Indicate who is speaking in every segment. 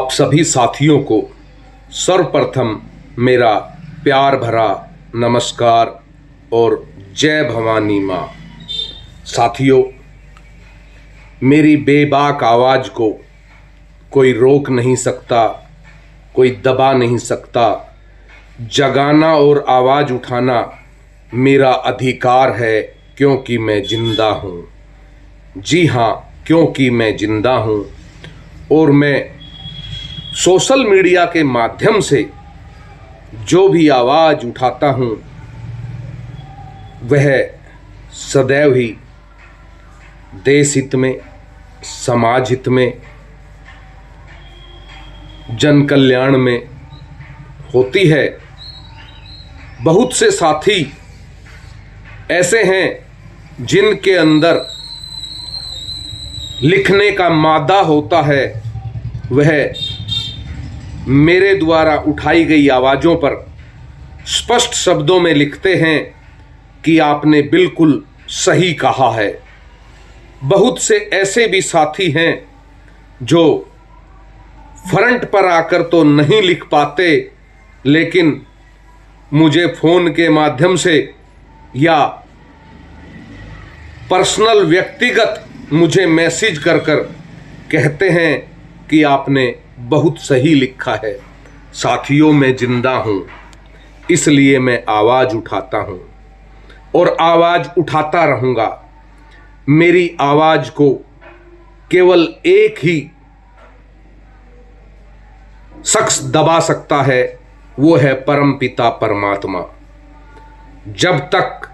Speaker 1: आप सभी साथियों को सर्वप्रथम मेरा प्यार भरा नमस्कार और जय भवानी माँ। साथियों, मेरी बेबाक आवाज़ को कोई रोक नहीं सकता, कोई दबा नहीं सकता। जगाना और आवाज़ उठाना मेरा अधिकार है, क्योंकि मैं जिंदा हूँ। जी हाँ, क्योंकि मैं जिंदा हूँ और मैं सोशल मीडिया के माध्यम से जो भी आवाज़ उठाता हूँ वह सदैव ही देश हित में, समाज हित में, जन कल्याण में होती है। बहुत से साथी ऐसे हैं जिनके अंदर लिखने का मादा होता है, वह मेरे द्वारा उठाई गई आवाज़ों पर स्पष्ट शब्दों में लिखते हैं कि आपने बिल्कुल सही कहा है। बहुत से ऐसे भी साथी हैं जो फ्रंट पर आकर तो नहीं लिख पाते, लेकिन मुझे फ़ोन के माध्यम से या पर्सनल व्यक्तिगत मुझे मैसेज कर कर कहते हैं कि आपने बहुत सही लिखा है। साथियों, मैं जिंदा हूँ, इसलिए मैं आवाज़ उठाता हूँ और आवाज़ उठाता रहूँगा। मेरी आवाज़ को केवल एक ही शख्स दबा सकता है, वो है परमपिता परमात्मा। जब तक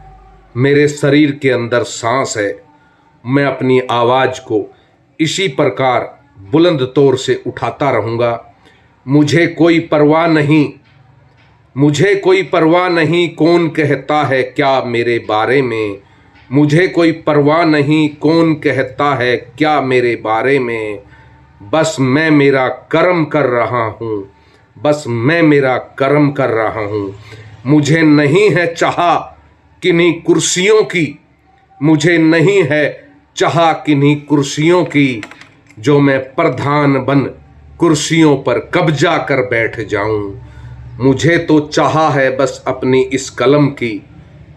Speaker 1: मेरे शरीर के अंदर सांस है, मैं अपनी आवाज़ को इसी प्रकार बुलंद तौर से उठाता रहूँगा। मुझे कोई परवाह नहीं, मुझे कोई परवाह नहीं कौन कहता है क्या मेरे बारे में। मुझे कोई परवाह नहीं कौन कहता है क्या मेरे बारे में। बस मैं मेरा कर्म कर रहा हूँ, बस मैं मेरा कर्म कर रहा हूँ। मुझे नहीं है चाह किन्हीं कुर्सियों की, मुझे नहीं है चाह किन्हीं कुर्सियों की, जो मैं प्रधान बन कुर्सियों पर कब्जा कर बैठ जाऊं। मुझे तो चाह है बस अपनी इस कलम की,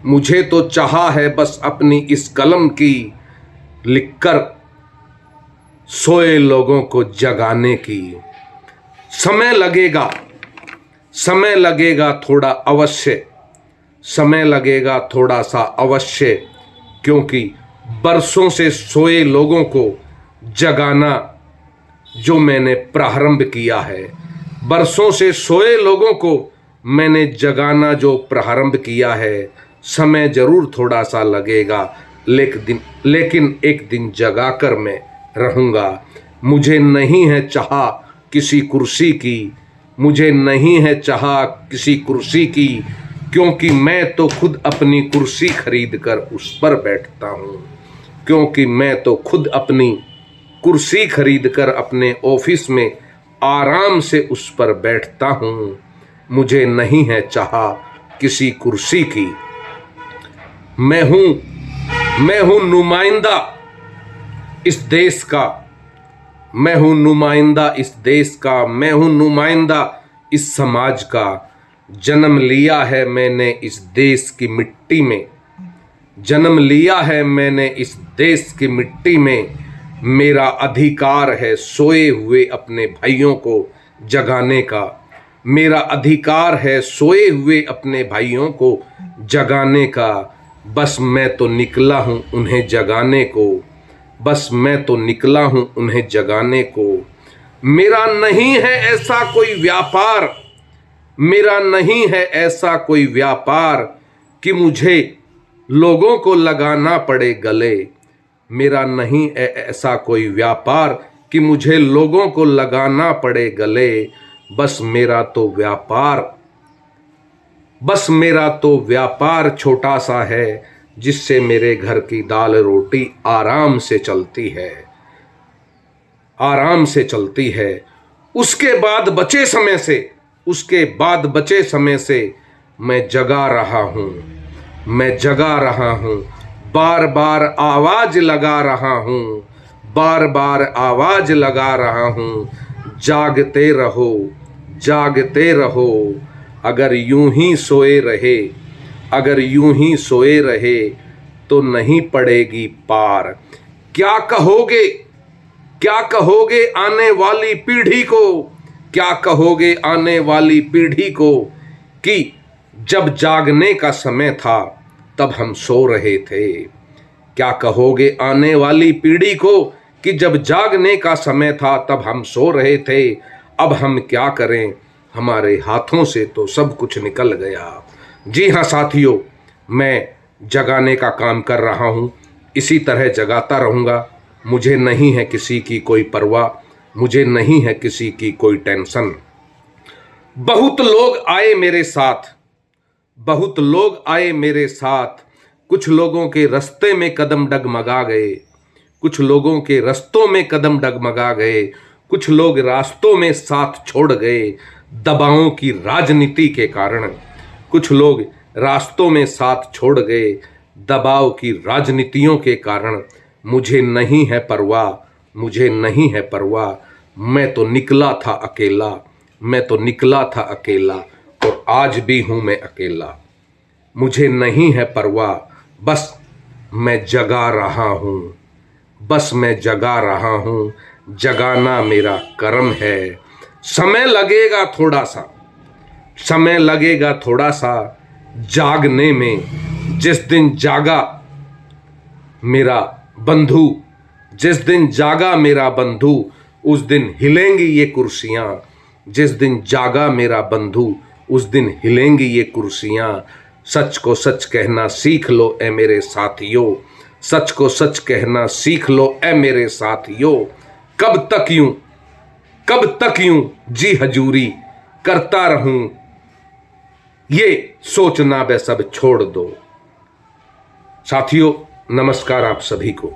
Speaker 1: मुझे तो चाह है बस अपनी इस कलम की, लिखकर सोए लोगों को जगाने की। समय लगेगा, समय लगेगा थोड़ा अवश्य, समय लगेगा थोड़ा सा अवश्य, क्योंकि बरसों से सोए लोगों को जगाना जो मैंने प्रारंभ किया है, बरसों से सोए लोगों को मैंने जगाना जो प्रारंभ किया है। समय जरूर थोड़ा सा लगेगा, लेकिन एक दिन जगा कर मैं रहूँगा। मुझे नहीं है चाह किसी कुर्सी की, मुझे नहीं है चाह किसी कुर्सी की, क्योंकि मैं तो खुद अपनी कुर्सी खरीद कर उस पर बैठता हूँ। क्योंकि मैं तो खुद अपनी कुर्सी खरीद कर अपने ऑफिस में आराम से उस पर बैठता हूँ। मुझे नहीं है चाह किसी कुर्सी की। मैं हूँ नुमाइंदा इस देश का, मैं हूँ नुमाइंदा इस देश का, मैं हूँ नुमाइंदा इस समाज का। जन्म लिया है मैंने इस देश की मिट्टी में, जन्म लिया है मैंने इस देश की मिट्टी में। मेरा अधिकार है सोए हुए अपने भाइयों को जगाने का, मेरा अधिकार है सोए हुए अपने भाइयों को जगाने का। बस मैं तो निकला हूँ उन्हें जगाने को, बस मैं तो निकला हूँ उन्हें जगाने को। मेरा नहीं है ऐसा कोई व्यापार, मेरा नहीं है ऐसा कोई व्यापार कि मुझे लोगों को लगाना पड़े गले। मेरा नहीं है ऐसा कोई व्यापार कि मुझे लोगों को लगाना पड़े गले। बस मेरा तो व्यापार छोटा सा है, जिससे मेरे घर की दाल रोटी आराम से चलती है, आराम से चलती है। उसके बाद बचे समय से मैं जगा रहा हूँ, मैं जगा रहा हूँ। बार बार आवाज लगा रहा हूँ, बार बार आवाज लगा रहा हूँ। जागते रहो, जागते रहो। अगर यूं ही सोए रहे, अगर यूं ही सोए रहे तो नहीं पड़ेगी पार। क्या कहोगे, क्या कहोगे आने वाली पीढ़ी को, क्या कहोगे आने वाली पीढ़ी को कि जब जागने का समय था तब हम सो रहे थे। क्या कहोगे आने वाली पीढ़ी को कि जब जागने का समय था तब हम सो रहे थे। अब हम क्या करें, हमारे हाथों से तो सब कुछ निकल गया। जी हाँ साथियों, मैं जगाने का काम कर रहा हूँ, इसी तरह जगाता रहूँगा। मुझे नहीं है किसी की कोई परवाह, मुझे नहीं है किसी की कोई टेंशन। बहुत लोग आए मेरे साथ, बहुत लोग आए मेरे साथ। कुछ लोगों के रास्ते में कदम डगमगा गए, कुछ लोगों के रास्तों में कदम डगमगा गए। कुछ लोग रास्तों में साथ छोड़ गए दबावों की राजनीति के कारण। कुछ लोग रास्तों में साथ छोड़ गए दबाव की राजनीतियों के कारण। मुझे नहीं है परवाह, मुझे नहीं है परवाह। मैं तो निकला था अकेला, मैं तो निकला था अकेला और आज भी हूं मैं अकेला। मुझे नहीं है परवाह, बस मैं जगा रहा हूं, बस मैं जगा रहा हूं। जगाना मेरा कर्म है। समय लगेगा थोड़ा सा, समय लगेगा थोड़ा सा जागने में। जिस दिन जागा मेरा बंधु, जिस दिन जागा मेरा बंधु, उस दिन हिलेंगी ये कुर्सियां। जिस दिन जागा मेरा बंधु, उस दिन हिलेंगी ये कुर्सियां। सच को सच कहना सीख लो ए मेरे साथियों, सच को सच कहना सीख लो ए मेरे साथियों। कब तक यूं, कब तक यूं जी हजूरी करता रहूं, ये सोचना बे सब छोड़ दो। साथियों नमस्कार आप सभी को।